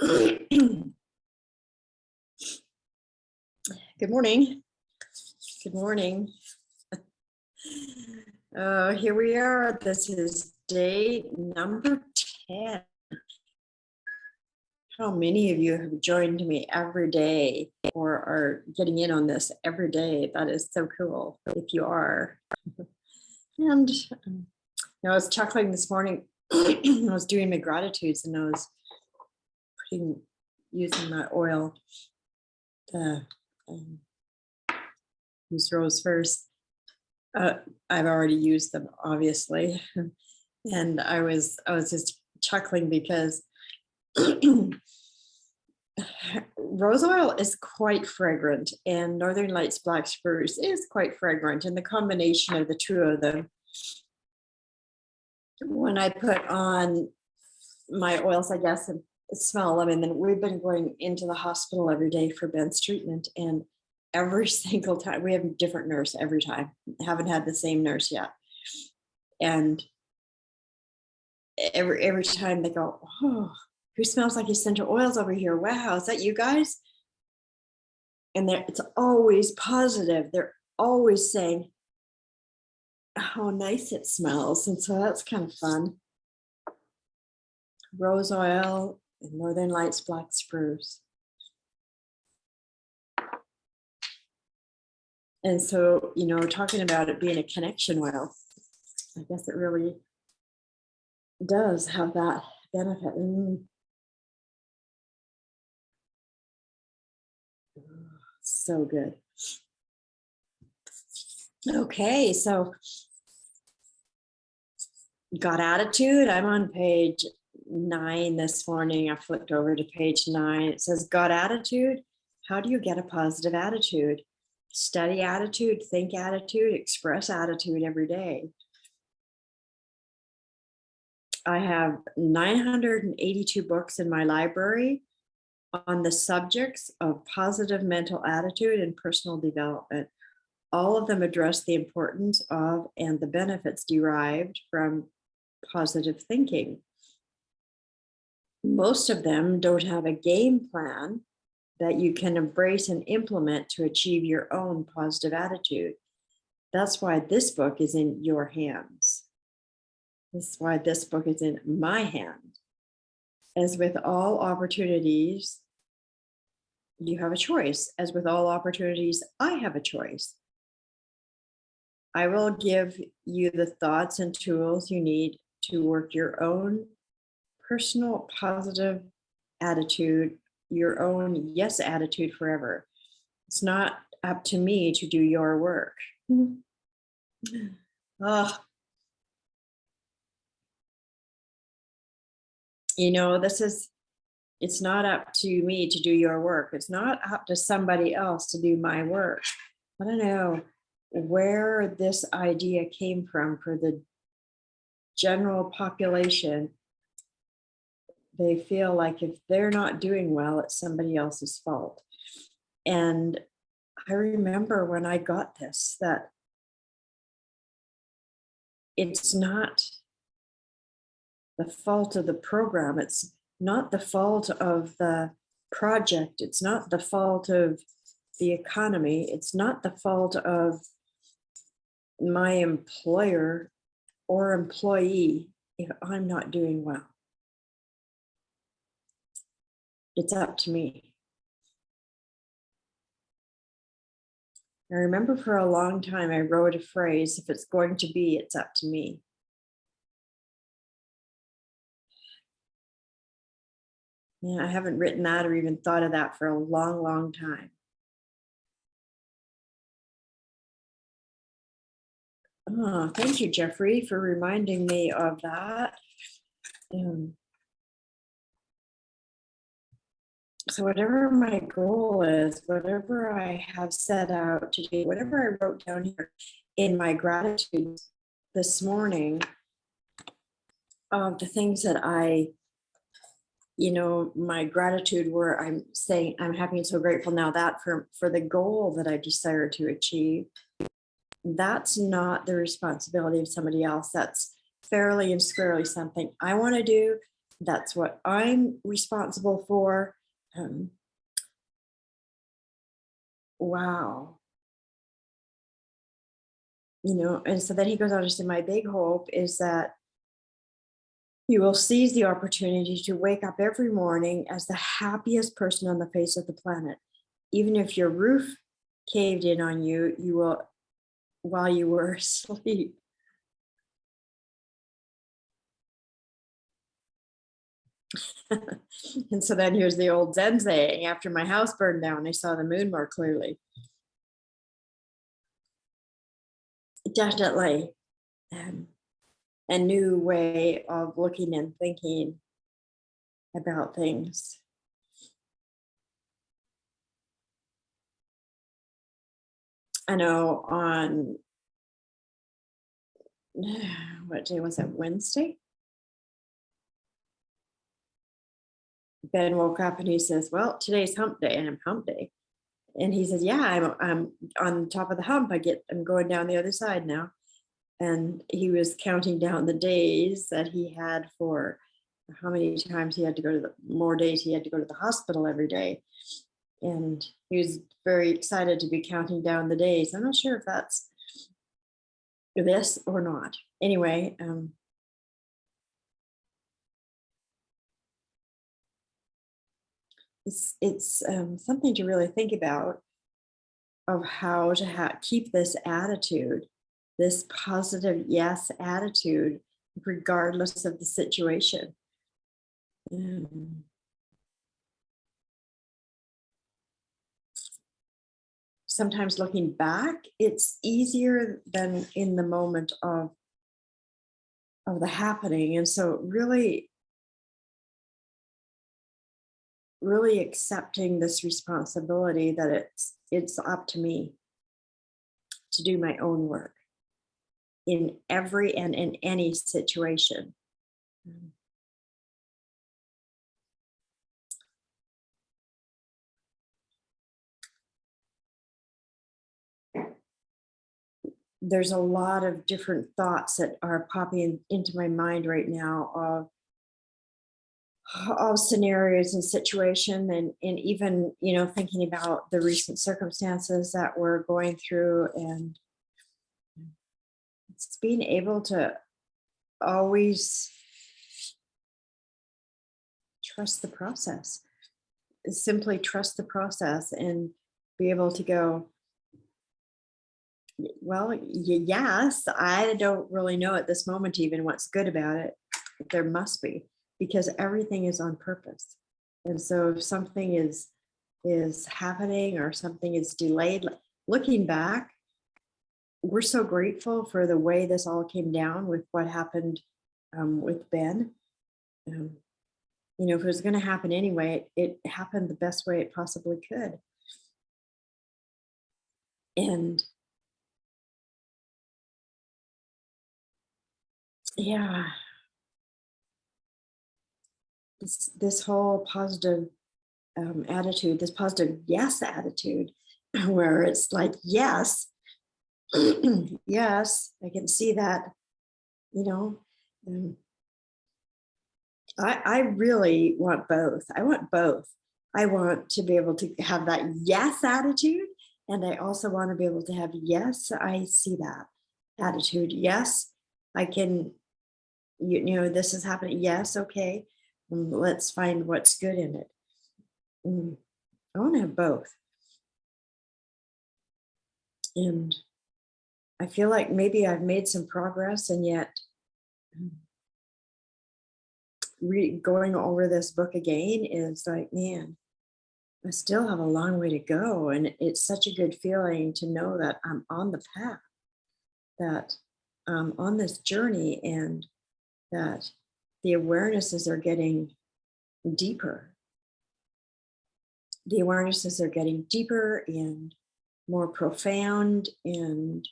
Good morning. Good morning. Here we are. This is day number 10. How many of you have joined me every day or are getting in on this every day? That is so cool if you are. And I was chuckling this morning. I was doing my gratitudes and I was using my oil to use rose first. I've already used them, obviously, and I was just chuckling because rose oil is quite fragrant, and Northern Lights Black Spruce is quite fragrant, and the combination of the two of them. When I put on my oils, I guess, and smell them, and then we've been going into the hospital every day for Ben's treatment, and every single time we have a different nurse every time. Haven't had the same nurse yet, and every time they go, "Oh, who smells like essential oils over here? Wow, is that you guys?" And it's always positive. They're always saying how nice it smells, and so that's kind of fun. Rose oil and Northern Lights Black Spruce. And so, talking about it being a connection oil, I guess it really does have that benefit. So good. Okay, so got attitude. I'm on page 9 this morning. I flipped over to page 9. It says, got attitude. How do you get a positive attitude? Study attitude, think attitude, express attitude every day. I have 982 books in my library on the subjects of positive mental attitude and personal development. All of them address the importance of and the benefits derived from positive thinking. Most of them don't have a game plan that you can embrace and implement to achieve your own positive attitude. That's why this book is in your hands. This is why this book is in my hand. As with all opportunities, you have a choice. As with all opportunities, I have a choice. I will give you the thoughts and tools you need to work your own personal positive attitude, your own yes attitude forever. It's not up to me to do your work. Oh, it's not up to me to do your work. It's not up to somebody else to do my work. I don't know where this idea came from for the general population. They feel like if they're not doing well, it's somebody else's fault. And I remember when I got this, that it's not the fault of the program. It's not the fault of the project. It's not the fault of the economy. It's not the fault of my employer or employee if I'm not doing well. It's up to me. I remember for a long time, I wrote a phrase, if it's going to be, it's up to me. Yeah, I haven't written that or even thought of that for a long, long time. Oh, thank you, Jeffrey, for reminding me of that. So whatever my goal is, whatever I have set out to do, whatever I wrote down here in my gratitude this morning, of the things that my gratitude where I'm saying I'm happy and so grateful now that for the goal that I desire to achieve, that's not the responsibility of somebody else. That's fairly and squarely something I want to do. That's what I'm responsible for. Um, wow. And so then he goes on to say, my big hope is that you will seize the opportunity to wake up every morning as the happiest person on the face of the planet. Even if your roof caved in on you, you will while you were asleep. And so then here's the old Zen saying, after my house burned down, I saw the moon more clearly. Definitely um, a new way of looking and thinking about things. I know on what day was it? Wednesday? Ben woke up and he says, well, today's hump day and I'm hump day. And he says, yeah, I'm on top of the hump. I'm going down the other side now. And he was counting down the days that he had for how many times he had to go to the more days he had to go to the hospital every day. And he was very excited to be counting down the days. I'm not sure if that's this or not. Anyway, it's something to really think about of how to keep this attitude, this positive yes attitude, regardless of the situation. Um, Sometimes looking back, it's easier than in the moment of the happening. And so really accepting this responsibility that it's up to me to do my own work in every and in any situation. Um, There's a lot of different thoughts that are popping into my mind right now of scenarios and situation and even thinking about the recent circumstances that we're going through, and it's being able to always trust the process, simply trust the process and be able to go, well, yes, I don't really know at this moment even what's good about it. There must be, because everything is on purpose. And so if something is happening or something is delayed, looking back, we're so grateful for the way this all came down with what happened with Ben. Um, if it was going to happen anyway, it happened the best way it possibly could. And yeah, this whole positive attitude, this positive yes attitude, where it's like, yes, yes, I can see that, you know. um, I really want both. I want both. I want to be able to have that yes attitude. And I also want to be able to have, yes, I see that attitude. Yes, I can, this is happening. Yes, okay. Let's find what's good in it. I want to have both. And I feel like maybe I've made some progress, and yet um, going over this book again is like, man, I still have a long way to go. And it's such a good feeling to know that I'm on the path, that I'm on this journey, and that the awarenesses are getting deeper. The awarenesses are getting deeper and more profound. And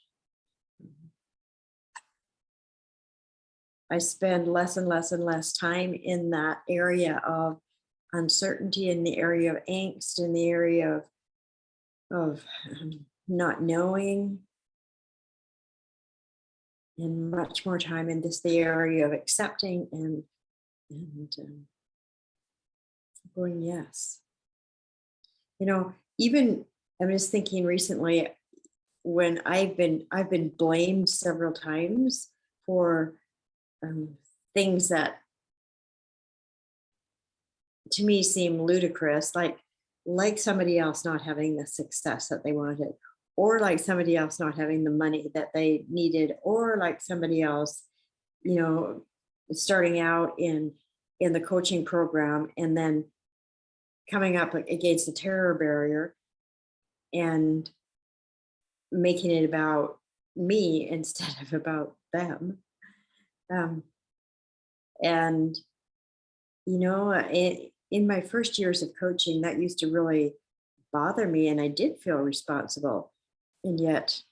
I spend less and less and less time in that area of uncertainty, in the area of angst, in the area of not knowing, and much more time in this the area of accepting and and going yes. Even I'm just thinking recently when I've been blamed several times for um, things that to me seem ludicrous, like somebody else not having the success that they wanted, or like somebody else not having the money that they needed, or like somebody else, you know, starting out in the coaching program and then coming up against the terror barrier and making it about me instead of about them. Um, and in my first years of coaching, that used to really bother me, and I did feel responsible. And yet,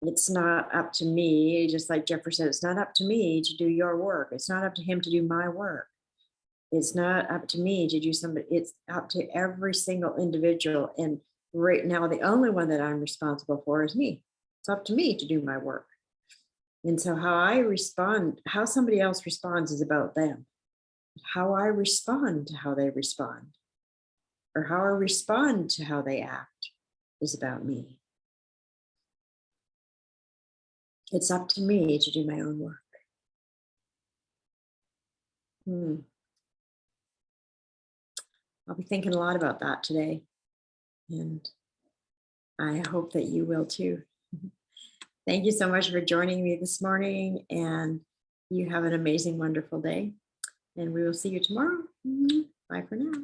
it's not up to me, just like Jefferson, it's not up to me to do your work. It's not up to him to do my work. It's not up to me to do somebody, it's up to every single individual. And right now, the only one that I'm responsible for is me. It's up to me to do my work. And so, how I respond, how somebody else responds is about them. How I respond to how they respond, or how I respond to how they act, is about me. It's up to me to do my own work. Hmm. I'll be thinking a lot about that today, and I hope that you will too. Thank you so much for joining me this morning, and you have an amazing, wonderful day. And we will see you tomorrow. Bye for now.